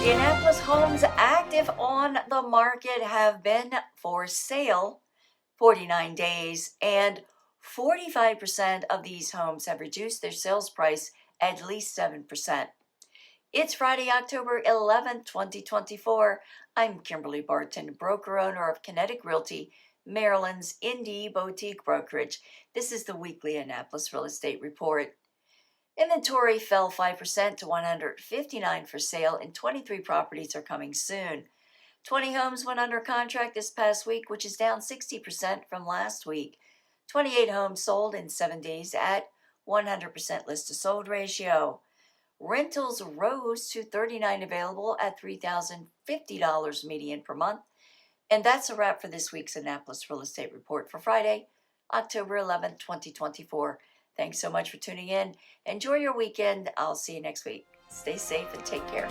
The Annapolis homes active on the market have been for sale 49 days, and 45% of these homes have reduced their sales price at least 7%. It's Friday, October 11th, 2024. I'm Kimberly Barton, broker owner of Kinetic Realty, Maryland's indie boutique brokerage. This is the weekly Annapolis Real Estate Report. Inventory fell 5% to 159 for sale, and 23 properties are coming soon. 20 homes went under contract this past week, which is down 60% from last week. 28 homes sold in 7 days at 100% list to sold ratio. Rentals rose to 39 available at $3,050 median per month. And that's a wrap for this week's Annapolis Real Estate Report for Friday, October 11th, 2024. Thanks so much for tuning in. Enjoy your weekend. I'll see you next week. Stay safe and take care.